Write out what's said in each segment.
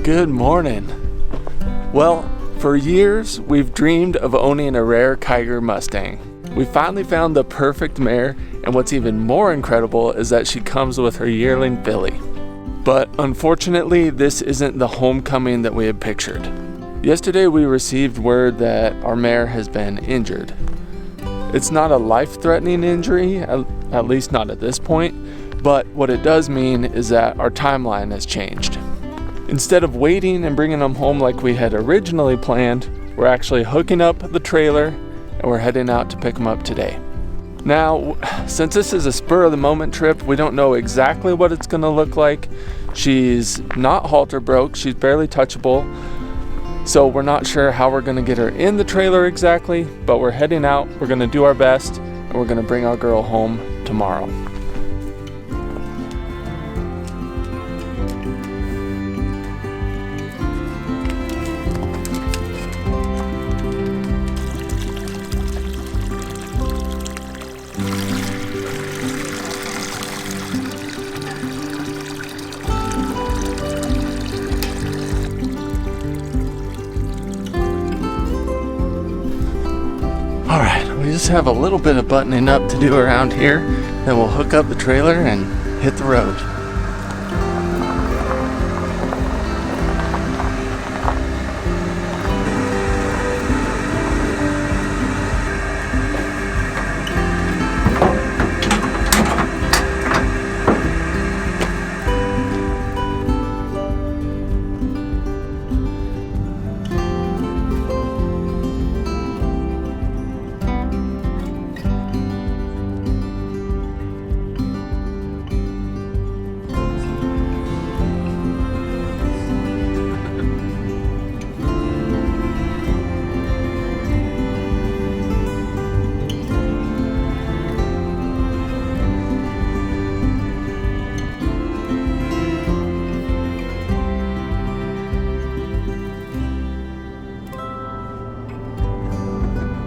Good morning. Well, for years we've dreamed of owning a rare Kiger Mustang. We finally found the perfect mare, and what's even more incredible is that she comes with her yearling filly. But unfortunately, this isn't the homecoming that we had pictured. Yesterday we received word that our mare has been injured. It's not a life-threatening injury, at least not at this point, but what it does mean is that our timeline has changed. Instead of waiting and bringing them home like we had originally planned, we're actually hooking up the trailer and we're heading out to pick them up today. Now, since this is a spur-of-the-moment trip, we don't know exactly what it's going to look like. She's not halter broke, she's barely touchable, so we're not sure how we're going to get her in the trailer exactly, but we're heading out, we're going to do our best, and we're going to bring our girl home tomorrow. Alright, we just have a little bit of buttoning up to do around here, then we'll hook up the trailer and hit the road.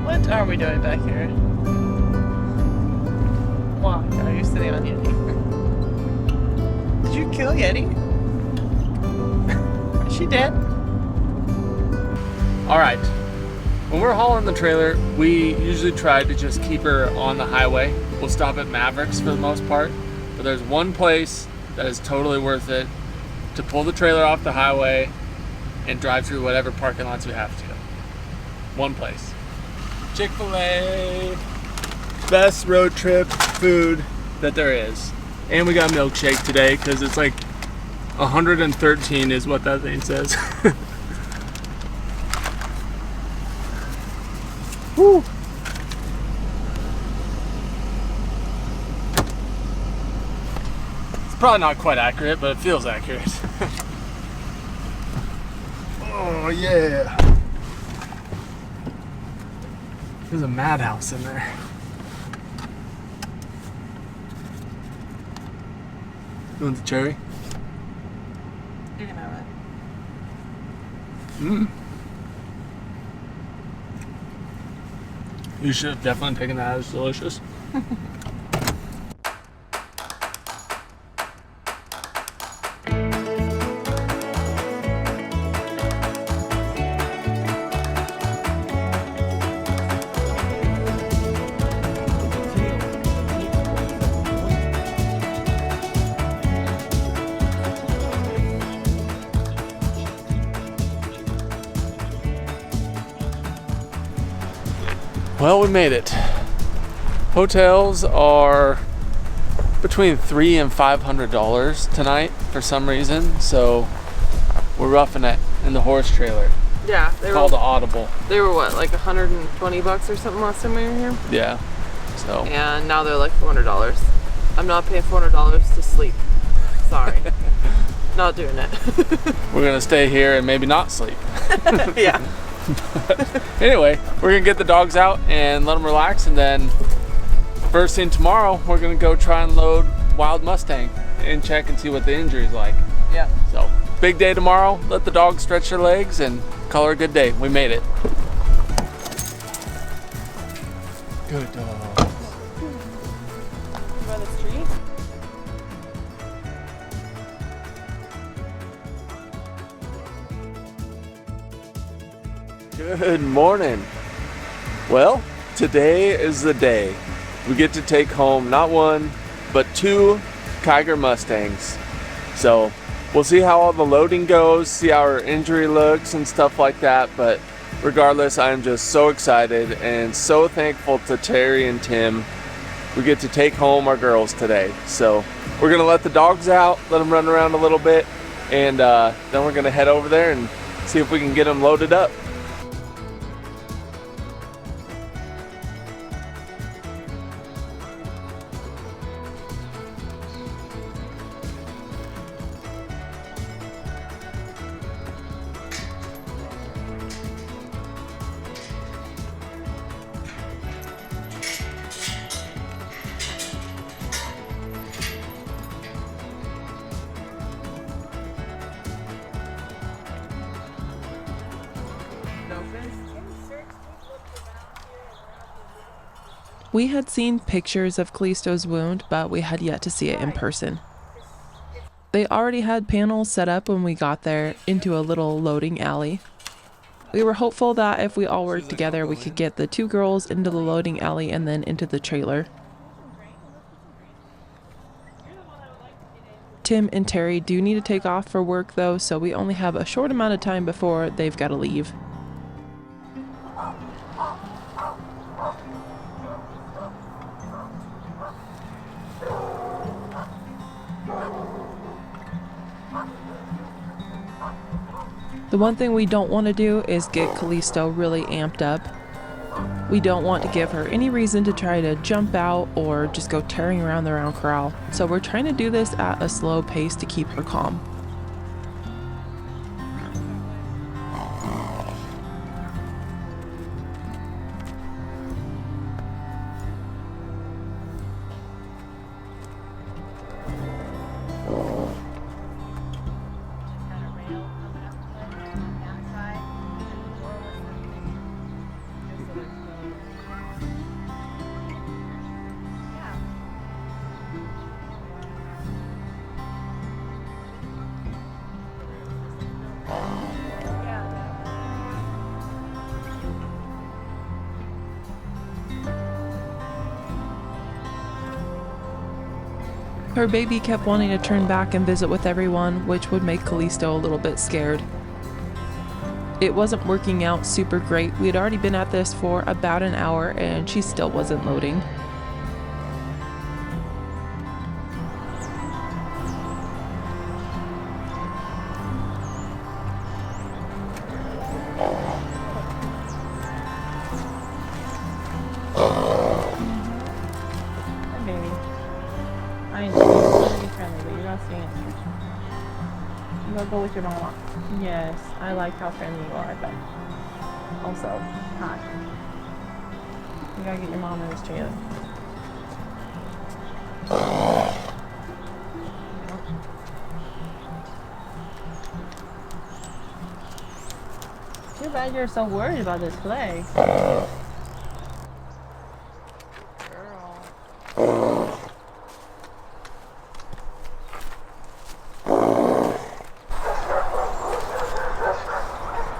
What are we doing back here? Why are you sitting on Yeti? Did you kill Yeti? Is she dead? Alright, when we're hauling the trailer, we usually try to just keep her on the highway. We'll stop at Mavericks for the most part, but there's one place that is totally worth it to pull the trailer off the highway and drive through whatever parking lots we have to. One place. Chick-fil-A. Best road trip food that there is. And we got a milkshake today because it's like 113 is what that thing says. Woo. It's probably not quite accurate, but it feels accurate. Oh yeah. There's a madhouse in there. You want the cherry? You can have it. You should have definitely taken that. It's delicious. Well, we made it. Hotels are between $300 and $500 tonight for some reason, so we're roughing it in the horse trailer. Yeah, they called the Audible. They were what, like $120 or something last time we were here? Yeah. So. And now they're like $400. I'm not paying $400 to sleep. Sorry. Not doing it. We're gonna stay here and maybe not sleep. Yeah. Anyway, we're gonna get the dogs out and let them relax, and then first thing tomorrow we're gonna go try and load Wild Mustang and check and see what the injury's like. Yeah. So big day tomorrow. Let the dogs stretch their legs and call her a good day. We made it. Good dog. By the street? Good morning. Well, today is the day. We get to take home not one, but 2 Kiger Mustangs. So we'll see how all the loading goes, see how our injury looks and stuff like that. But regardless, I'm just so excited and so thankful to Terry and Tim. We get to take home our girls today. So we're gonna let the dogs out, let them run around a little bit, and then we're gonna head over there and see if we can get them loaded up. We had seen pictures of Callisto's wound, but we had yet to see it in person. They already had panels set up when we got there into a little loading alley. We were hopeful that if we all worked together, we could get the 2 girls into the loading alley and then into the trailer. Tim and Terry do need to take off for work though, so we only have a short amount of time before they've got to leave. The one thing we don't want to do is get Callisto really amped up. We don't want to give her any reason to try to jump out or just go tearing around the round corral. So we're trying to do this at a slow pace to keep her calm. Her baby kept wanting to turn back and visit with everyone, which would make Callisto a little bit scared. It wasn't working out super great. We had already been at this for about an hour and she still wasn't loading. Go with your mama. Yes, I like how friendly you are, but also hot. You gotta get your mom in this trailer. Too bad you're so worried about this play.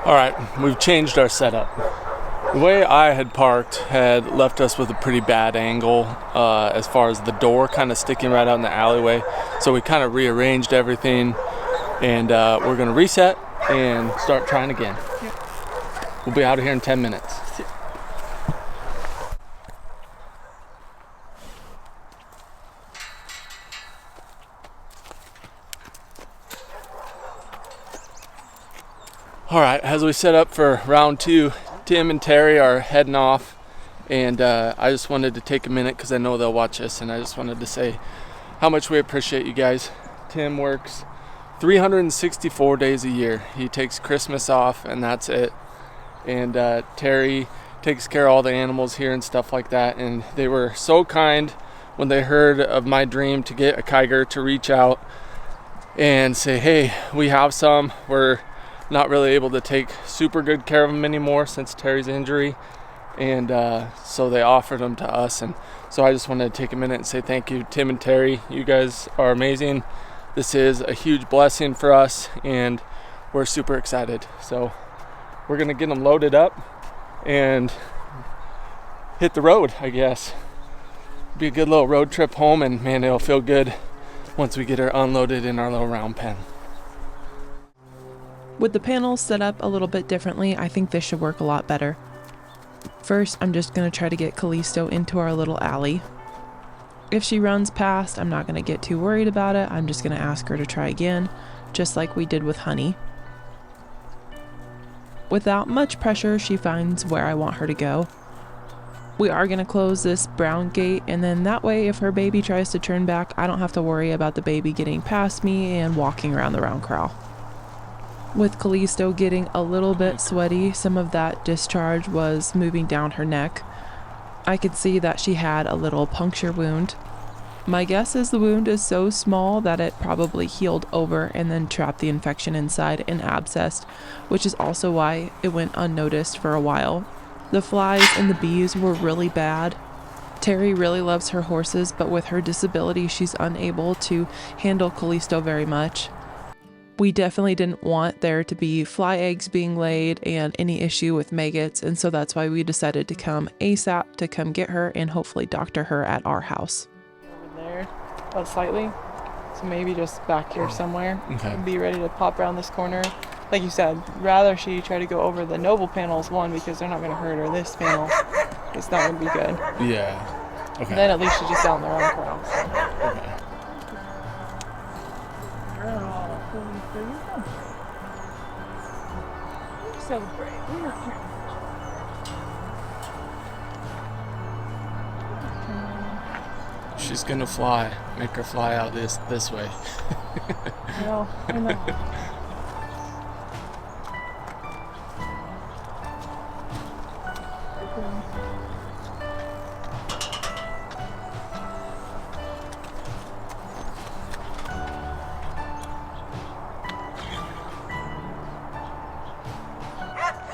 Alright, we've changed our setup. The way I had parked had left us with a pretty bad angle as far as the door kind of sticking right out in the alleyway. So we kind of rearranged everything and we're going to reset and start trying again. We'll be out of here in 10 minutes. Alright, as we set up for round 2, Tim and Terry are heading off, and I just wanted to take a minute because I know they'll watch this, and I just wanted to say how much we appreciate you guys. Tim works 364 days a year. He takes Christmas off, and that's it. And Terry takes care of all the animals here and stuff like that, and they were so kind when they heard of my dream to get a Kiger to reach out and say, hey, we have some. We're not really able to take super good care of them anymore since Terry's injury, and so they offered them to us. And so I just wanted to take a minute and say thank you, Tim and Terry. You guys are amazing. This is a huge blessing for us and we're super excited. So we're gonna get them loaded up and hit the road, I guess. Be a good little road trip home, and man, it'll feel good once we get her unloaded in our little round pen. With the panels set up a little bit differently, I think this should work a lot better. First, I'm just going to try to get Callisto into our little alley. If she runs past, I'm not going to get too worried about it. I'm just going to ask her to try again, just like we did with Honey. Without much pressure, she finds where I want her to go. We are going to close this brown gate, and then that way if her baby tries to turn back, I don't have to worry about the baby getting past me and walking around the round corral. With Callisto getting a little bit sweaty, some of that discharge was moving down her neck. I could see that she had a little puncture wound. My guess is the wound is so small that it probably healed over and then trapped the infection inside and abscessed, which is also why it went unnoticed for a while. The flies and the bees were really bad. Terry really loves her horses, but with her disability, she's unable to handle Callisto very much. We definitely didn't want there to be fly eggs being laid and any issue with maggots, and so that's why we decided to come ASAP to come get her and hopefully doctor her at our house. Over there, slightly, so maybe just back here somewhere. Okay. Be ready to pop around this corner. Like you said, rather she try to go over the noble panels, one, because they're not going to hurt her. This panel, it's not going to be good. Yeah. Okay. And then at least she's just down there on the corral. Okay. So brave. She's gonna fly. Make her fly out this way. No, I know.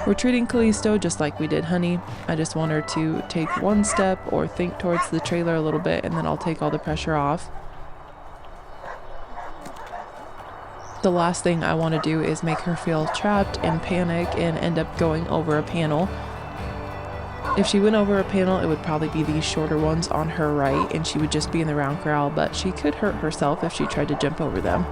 We're treating Callisto just like we did Honey. I just want her to take one step or think towards the trailer a little bit, and then I'll take all the pressure off. The last thing I want to do is make her feel trapped and panic and end up going over a panel. If she went over a panel, it would probably be these shorter ones on her right, and she would just be in the round corral, but she could hurt herself if she tried to jump over them.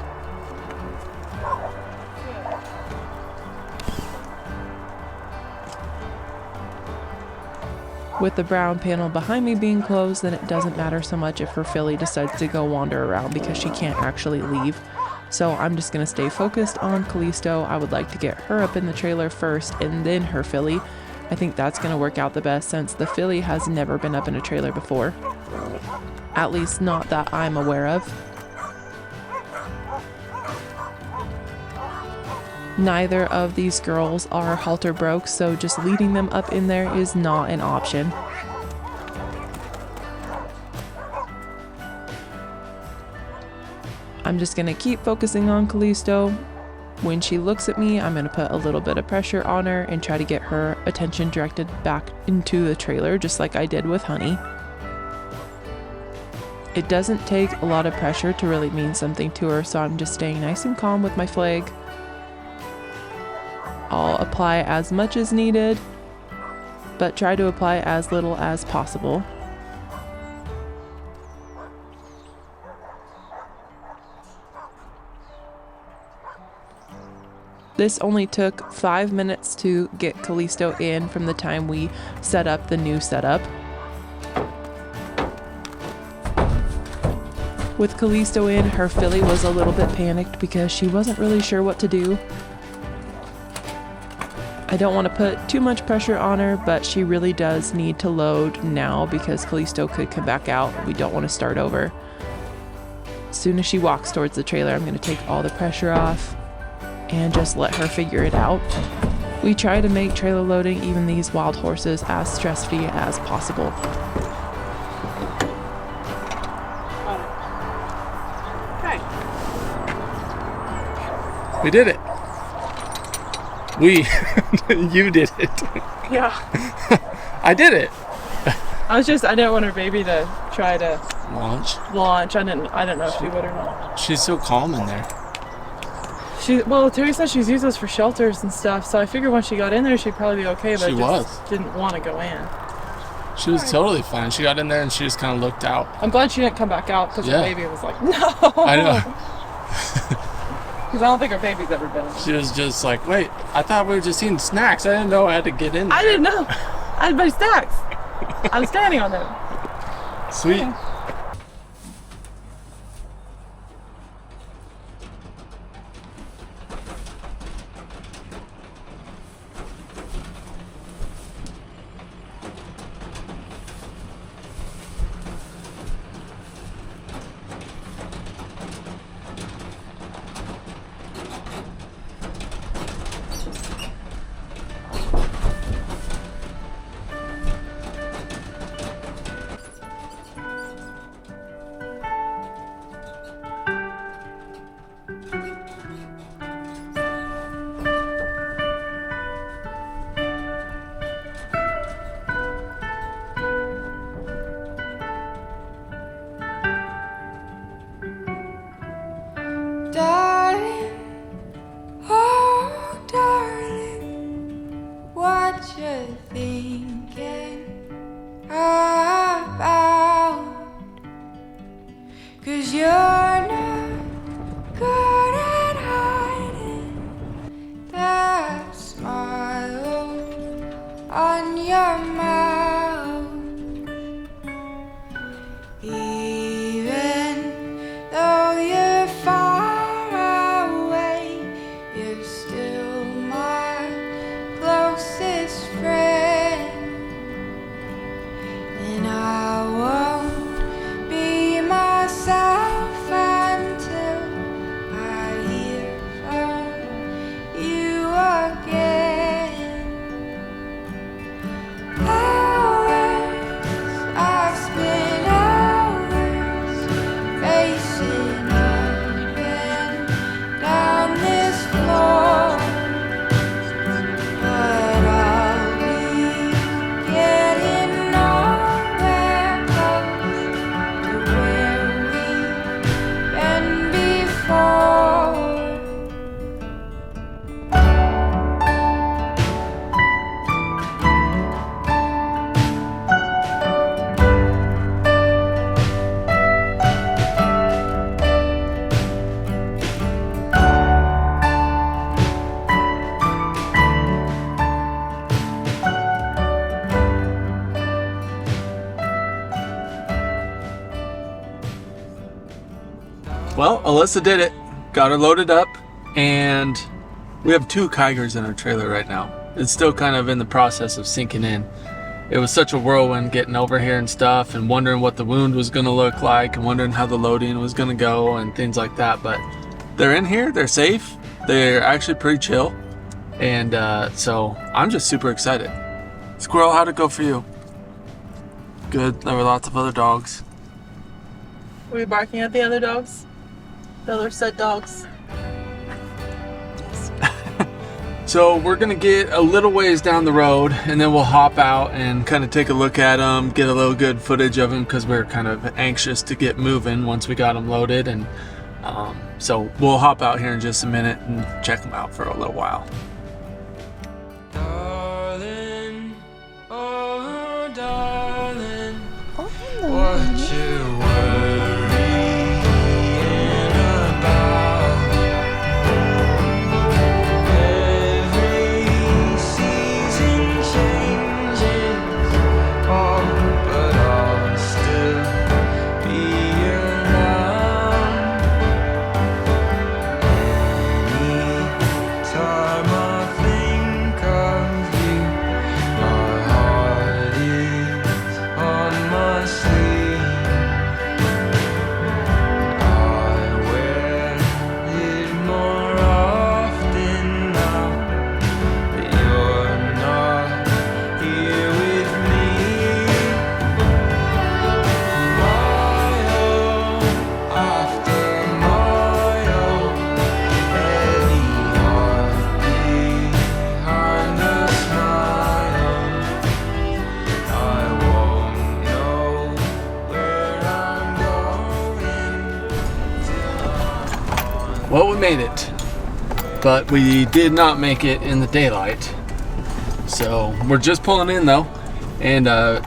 With the brown panel behind me being closed, then it doesn't matter so much if her filly decides to go wander around because she can't actually leave. So I'm just going to stay focused on Callisto. I would like to get her up in the trailer first and then her filly. I think that's going to work out the best since the filly has never been up in a trailer before. At least not that I'm aware of. Neither of these girls are halter broke, so just leading them up in there is not an option. I'm just going to keep focusing on Callisto. When she looks at me, I'm going to put a little bit of pressure on her and try to get her attention directed back into the trailer, just like I did with Honey. It doesn't take a lot of pressure to really mean something to her, so I'm just staying nice and calm with my flag. I'll apply as much as needed, but try to apply as little as possible. This only took 5 minutes to get Callisto in from the time we set up the new setup. With Callisto in, her filly was a little bit panicked because she wasn't really sure what to do. I don't want to put too much pressure on her, but she really does need to load now because Callisto could come back out. We don't want to start over. As soon as she walks towards the trailer, I'm going to take all the pressure off and just let her figure it out. We try to make trailer loading even these wild horses as stress-free as possible. Okay. We did it. You did it. Yeah. I did it. I didn't want her baby to try to launch. I didn't know if she would or not. She's so calm in there. Well, Terry said she's used those for shelters and stuff, so I figured once she got in there, she'd probably be okay, but She just didn't want to go in. She was totally fine. She got in there and she just kind of looked out. I'm glad she didn't come back out because her baby was like, no. I know. Because I don't think her baby's ever been in. She was just like, wait, I thought we were just eating snacks. I didn't know I had to get in there. I didn't know. I had my snacks. I was standing on them. Sweet. Yeah. Darling, oh darling, what you thinking about? 'Cause you're not good at hiding that smile on your mouth. Even though you're far away, you're still my closest friend. And I won't be myself until I hear from you again. Hours I've spent hours facing up and down this floor, but I'll be getting nowhere close to where we've been before. Well, Alyssa did it. Got her loaded up, and we have 2 Kigers in our trailer right now. It's still kind of in the process of sinking in. It was such a whirlwind getting over here and stuff, and wondering what the wound was going to look like, and wondering how the loading was going to go, and things like that. But they're in here, they're safe, they're actually pretty chill, and so I'm just super excited. Squirrel, how'd it go for you? Good. There were lots of other dogs. Were you barking at the other dogs? The other said dogs. So we're gonna get a little ways down the road, and then we'll hop out and kind of take a look at them, get a little good footage of them, because we're kind of anxious to get moving once we got them loaded. And so we'll hop out here in just a minute and check them out for a little while. Darling, oh darling, what you worrying about? Every season changes, oh, but I'll still be around. Anytime I think of you, my heart is on my sleeve. I wear it more often now that you're not here with me. Mile after mile, heavy heart behind the smile. I won't know where I'm going till I'm on. Well, we made it. but we did not make it in the daylight. So we're just pulling in though, and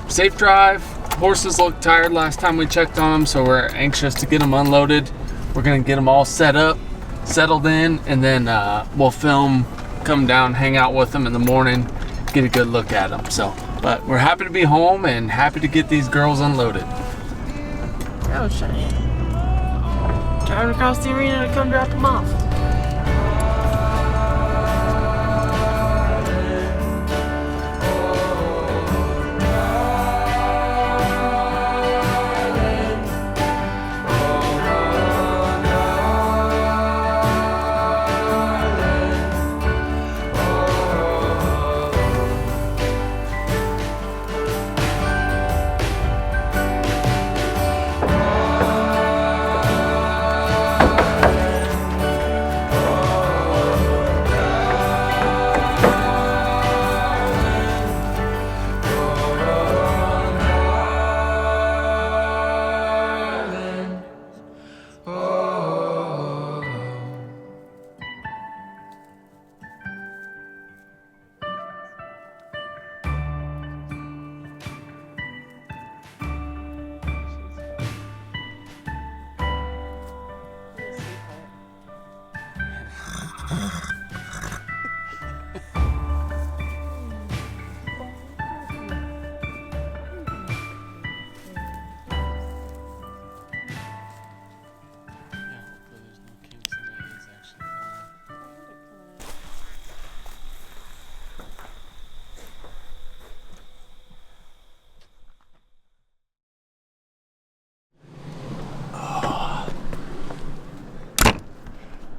safe drive. Horses looked tired last time we checked on them, so we're anxious to get them unloaded. We're gonna get them all set up, settled in, and then we'll film, come down, hang out with them in the morning, get a good look at them. So, but we're happy to be home and happy to get these girls unloaded. Oh, Cheyenne. Driving across the arena to come drop them off.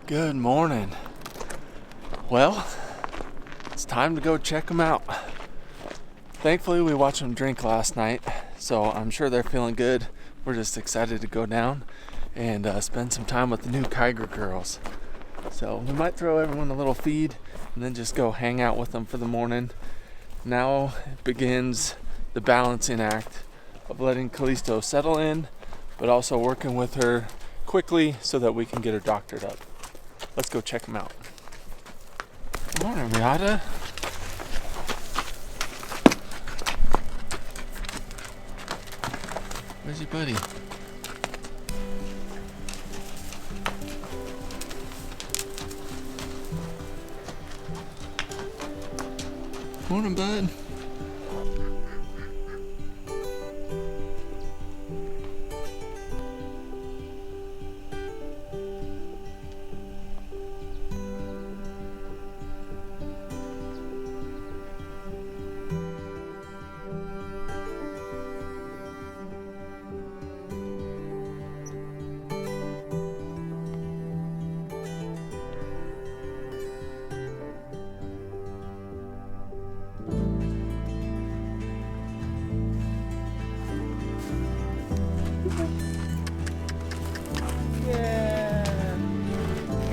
Good morning. Well, it's time to go check them out. Thankfully, we watched them drink last night, so I'm sure they're feeling good. We're just excited to go down and spend some time with the new Kiger girls. So we might throw everyone a little feed and then just go hang out with them for the morning. Now begins the balancing act of letting Callisto settle in, but also working with her quickly so that we can get her doctored up. Let's go check them out. Good morning, Riata. Where's your buddy? Morning, bud.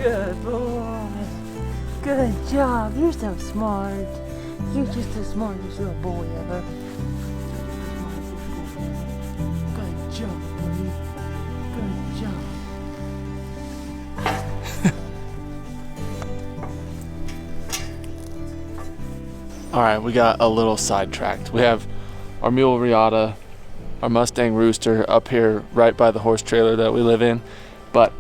Good boy. Good job. You're so smart. You're just the smartest little boy ever. Good job, buddy. Good job. All right, we got a little sidetracked. We have our mule Riata, our Mustang Rooster up here right by the horse trailer that we live in, but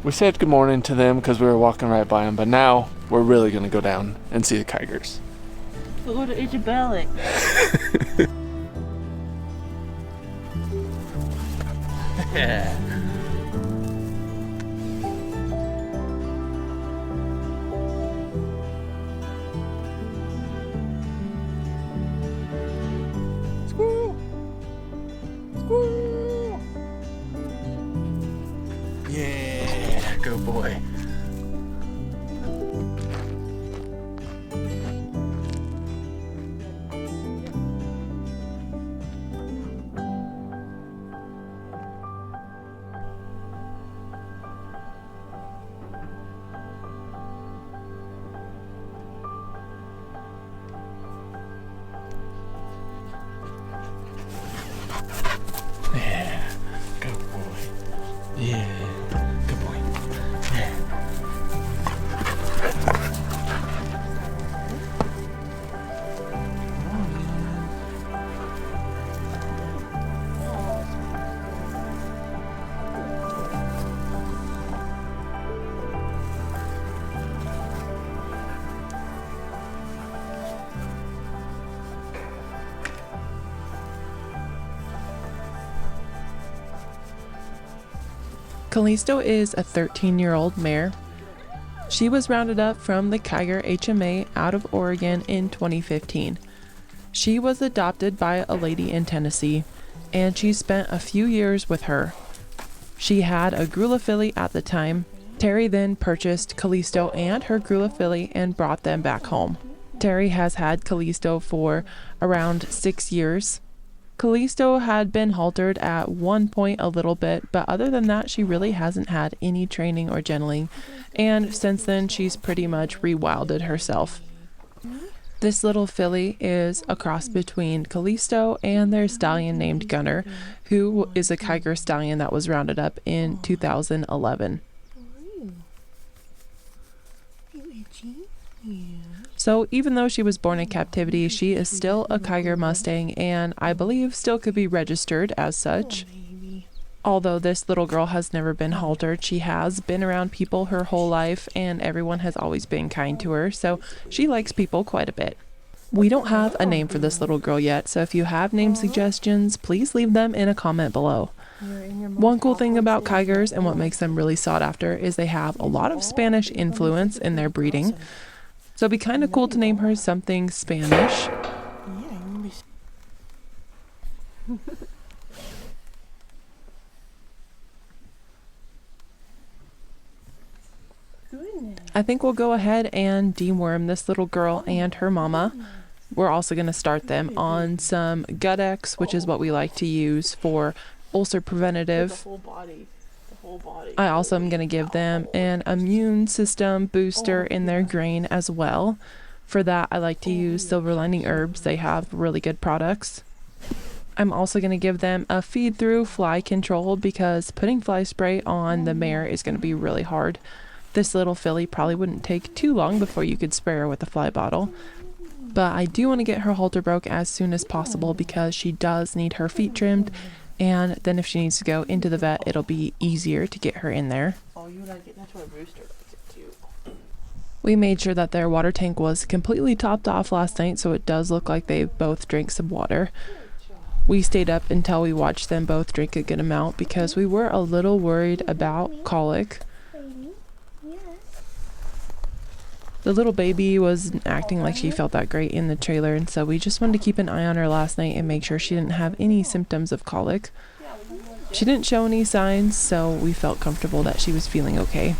we said good morning to them because we were walking right by them, but now we're really going to go down and see the Kigers. Go to Isabella. Yeah. Squirrel! Squirrel! Yeah, good boy. Yeah, good boy. Yeah, good boy. Yeah. Callisto is a 13-year-old mare. She was rounded up from the Kiger HMA out of Oregon in 2015. She was adopted by a lady in Tennessee, and she spent a few years with her. She had a Grula filly at the time. Terry then purchased Callisto and her Grula filly and brought them back home. Terry has had Callisto for around 6 years. Callisto had been haltered at one point a little bit, but other than that, she really hasn't had any training or gentling, and since then, she's pretty much rewilded herself. This little filly is a cross between Callisto and their stallion named Gunner, who is a Kiger stallion that was rounded up in 2011. So even though she was born in captivity, she is still a Kiger Mustang and I believe still could be registered as such. Although this little girl has never been haltered, she has been around people her whole life and everyone has always been kind to her, so she likes people quite a bit. We don't have a name for this little girl yet, so if you have name suggestions, please leave them in a comment below. One cool thing about Kigers and what makes them really sought after is they have a lot of Spanish influence in their breeding. So it'd be kind of cool to name her something Spanish. I think we'll go ahead and deworm this little girl and her mama. We're also going to start them on some Gut X, which is what we like to use for ulcer preventative. I also am going to give them an immune system booster in their grain as well. For that, I like to use Silver Lining Herbs. They have really good products. I'm also going to give them a feed through fly control because putting fly spray on the mare is going to be really hard. This little filly probably wouldn't take too long before you could spray her with a fly bottle. But I do want to get her halter broke as soon as possible because she does need her feet trimmed. And then if she needs to go into the vet, it'll be easier to get her in there. Oh, you like it? That's why Rooster likes it too. We made sure that their water tank was completely topped off last night, so it does look like they both drank some water. We stayed up until we watched them both drink a good amount because we were a little worried about colic. The little baby wasn't acting like she felt that great in the trailer, and so we just wanted to keep an eye on her last night and make sure she didn't have any symptoms of colic. She didn't show any signs, so we felt comfortable that she was feeling okay.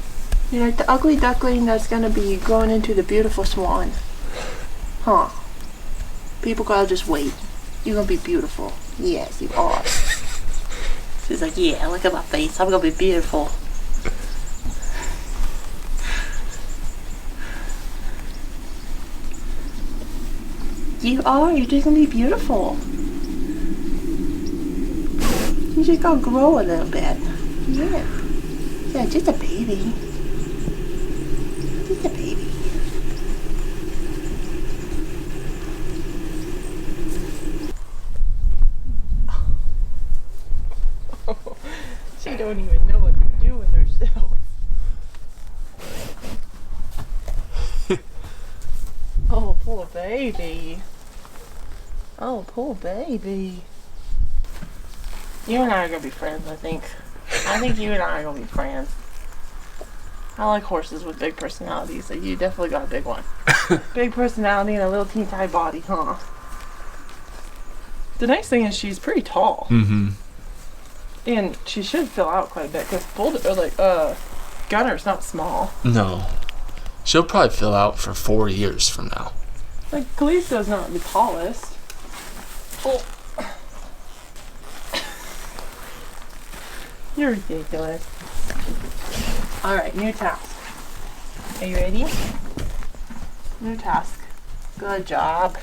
You're like the ugly duckling that's gonna be growing into the beautiful swan. Huh. People gotta just wait. You're gonna be beautiful. Yes, you are. She's like, yeah, look at my face. I'm gonna be beautiful. You are. You're just gonna be beautiful. You just gotta grow a little bit. Yeah. Yeah, just a baby. Just a baby. She don't even know what to do with herself. Oh, poor baby. Oh, poor baby. You and I are gonna be friends, I think. I think you and I are gonna be friends. I like horses with big personalities, so you definitely got a big one. Big personality and a little teeny tiny body, huh? The nice thing is she's pretty tall. Mm-hmm. And she should fill out quite a bit, because Gunner's not small. No. She'll probably fill out for 4 years from now. Like, Callisto's not the tallest. Oh. You're ridiculous. Alright, new task. Are you ready? New task. Good job.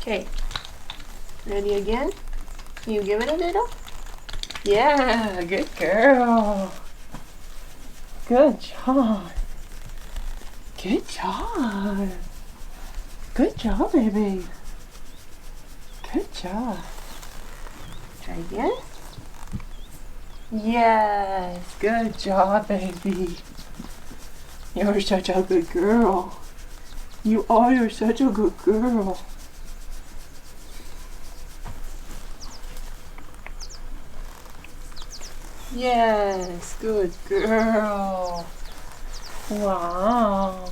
Okay. Ready again? Can you give it a little? Yeah, good girl. Good job. Good job. Good job, baby. Good job. Try again. Yes, good job, baby. You're such a good girl. You are, you're such a good girl. Yes, good girl. Wow.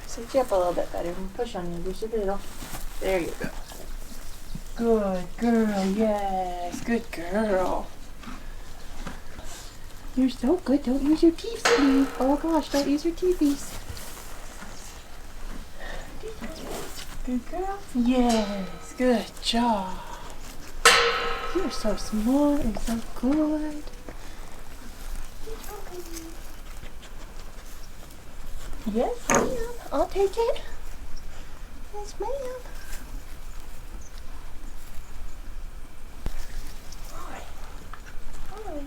Sit you up a little bit better. Push on you just a little. There you go. Good girl, yes, good girl. You're so good. Don't use your teeth, sweetie. Oh gosh, don't use your teethies. Good girl. Yes, good job. You're so smart and so good. Yes, ma'am. I'll take it. Yes, ma'am. Hi. Hi.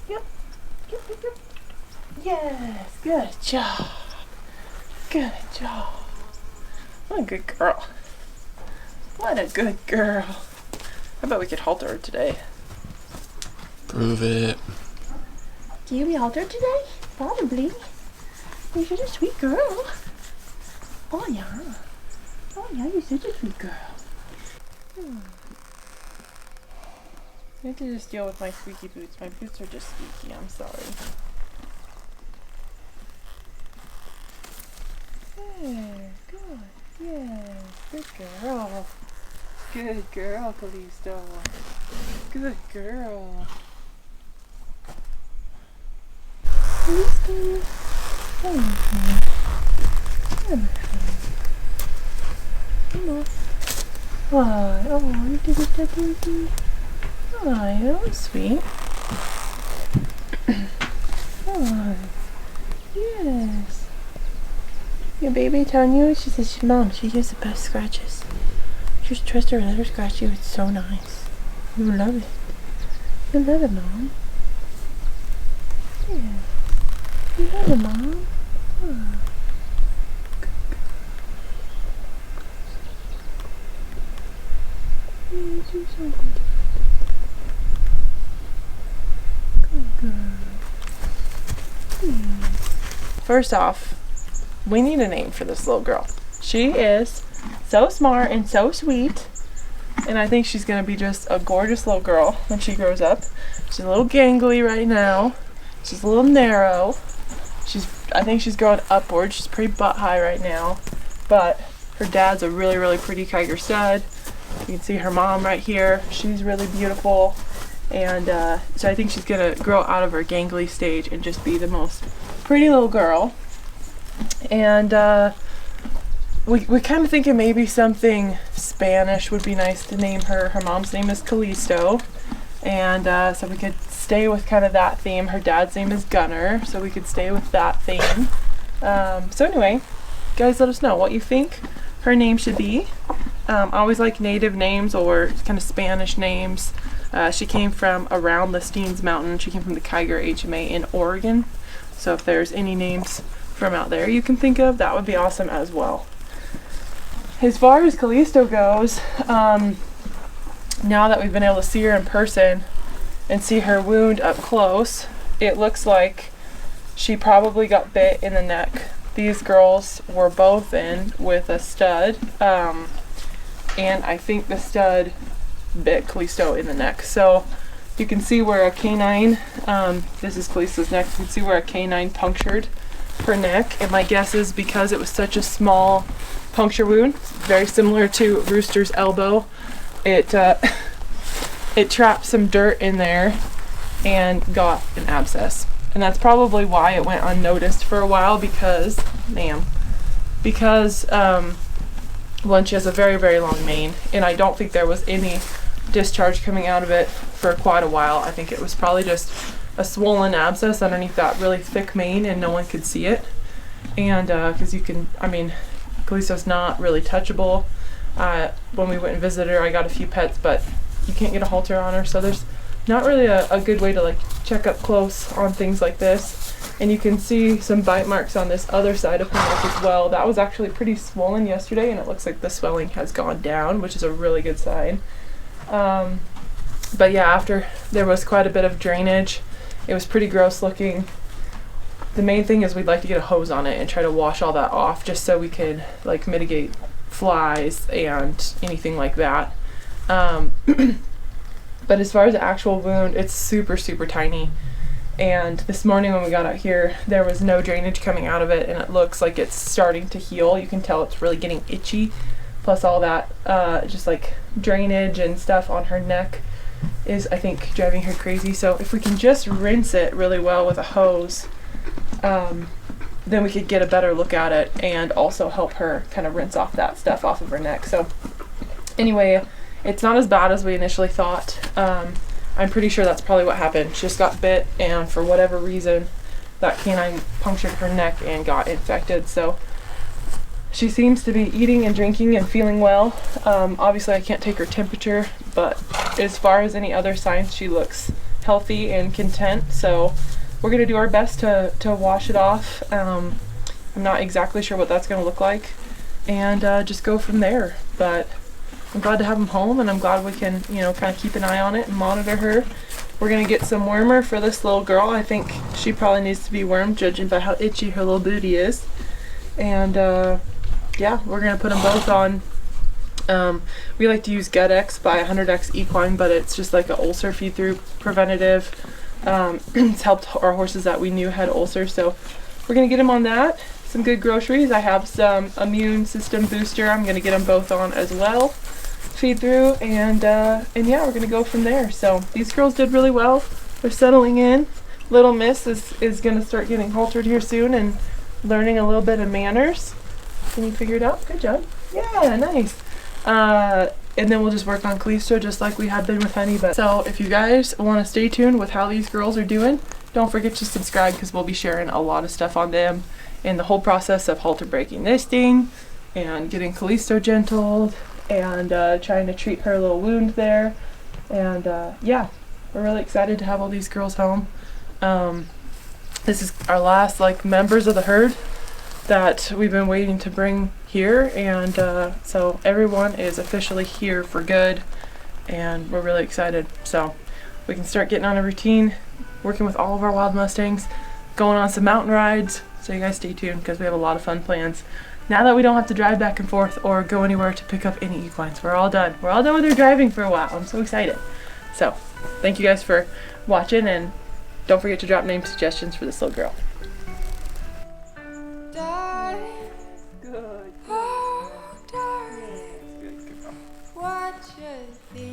Yep. Yep, yep, yep. Yes, good job. Good job. What a good girl. What a good girl. I bet we could halter her today. Prove it. Can you be haltered today? Probably. You're such a sweet girl. Oh yeah. Oh yeah, you're such a sweet girl. I have to just deal with my squeaky boots. My boots are just squeaky. I'm sorry. There, good. Yes, good girl. Good girl, Callisto. Good girl. Callisto. Come on. Why? Oh, you did it, baby. Why? That was sweet. Why? Yes. Your baby telling you? She says, Mom, she gives the best scratches. Just trust her and let her scratch you. It's so nice. You love it. You love it, Mom. Yeah. You love it, Mom. Oh. Yes, you're so good. Good girl. Yeah. First off, we need a name for this little girl. She is so smart and so sweet, and I think she's gonna be just a gorgeous little girl when she grows up. She's a little gangly right now. She's a little narrow. I think she's growing upward. She's pretty butt high right now, but her dad's a really, really pretty Kiger stud. You can see her mom right here. She's really beautiful, and so I think she's gonna grow out of her gangly stage and just be the most pretty little girl. And we're kind of thinking maybe something Spanish would be nice to name her. Her mom's name is Callisto, and so we could stay with kind of that theme. Her dad's name is Gunner, so we could stay with that theme. So anyway, guys, let us know what you think her name should be. I always like native names or kind of Spanish names. She came from around the Steens Mountain. She came from the Kiger HMA in Oregon. So if there's any names from out there you can think of, that would be awesome as well. As far as Callisto goes, now that we've been able to see her in person and see her wound up close, it looks like she probably got bit in the neck. These girls were both in with a stud, and I think the stud bit Callisto in the neck. So you can see where a canine, this is Callisto's neck, you can see where a canine punctured her neck, and my guess is because it was such a small puncture wound, very similar to Rooster's elbow, it trapped some dirt in there and got an abscess. And that's probably why it went unnoticed for a while, because one, she has a very, very long mane, and I don't think there was any discharge coming out of it for quite a while. I think it was probably just a swollen abscess underneath that really thick mane, and no one could see it. And because Callisto's not really touchable. When we went and visited her, I got a few pets, but you can't get a halter on her, so there's not really a good way to like check up close on things like this. And you can see some bite marks on this other side of her neck as well. That was actually pretty swollen yesterday, and it looks like the swelling has gone down, which is a really good sign. But yeah, after there was quite a bit of drainage, it was pretty gross looking. The main thing is we'd like to get a hose on it and try to wash all that off, just so we could like mitigate flies and anything like that. But as far as the actual wound, it's super, super tiny. And this morning when we got out here, there was no drainage coming out of it, and it looks like it's starting to heal. You can tell it's really getting itchy. Plus all that just like drainage and stuff on her neck is, I think, driving her crazy. So if we can just rinse it really well with a hose, then we could get a better look at it and also help her kind of rinse off that stuff off of her neck. So anyway, it's not as bad as we initially thought. I'm pretty sure that's probably what happened. She just got bit, and for whatever reason, that canine punctured her neck and got infected. So she seems to be eating and drinking and feeling well. Obviously, I can't take her temperature, but as far as any other signs, she looks healthy and content. So we're going to do our best to wash it off. I'm not exactly sure what that's going to look like, and just go from there. But I'm glad to have him home, and I'm glad we can, you know, kind of keep an eye on it and monitor her. We're going to get some wormer for this little girl. I think she probably needs to be wormed, judging by how itchy her little booty is. And yeah, we're going to put them both on. We like to use Gut-X by 100X Equine, but it's just like an ulcer feed-through preventative. It's helped our horses that we knew had ulcers, so we're going to get them on that. Some good groceries. I have some immune system booster. I'm going to get them both on as well. Feed through, and yeah, we're gonna go from there. So these girls did really well. They're settling in. Little Miss is gonna start getting haltered here soon and learning a little bit of manners. Can you figure it out? Good job. Yeah, nice. And then we'll just work on Callisto just like we have been with Honey. But so if you guys want to stay tuned with how these girls are doing, don't forget to subscribe, because we'll be sharing a lot of stuff on them and the whole process of halter breaking nesting and getting Callisto gentled, and trying to treat her little wound there. And yeah, we're really excited to have all these girls home. This is our last like members of the herd that we've been waiting to bring here, and so everyone is officially here for good, and we're really excited. So we can start getting on a routine, working with all of our wild Mustangs, going on some mountain rides. So you guys stay tuned, because we have a lot of fun plans now that we don't have to drive back and forth or go anywhere to pick up any equines. We're all done. We're all done with our driving for a while. I'm so excited. So thank you guys for watching, and don't forget to drop name suggestions for this little girl. Good. Oh, darling. Good girl. What should be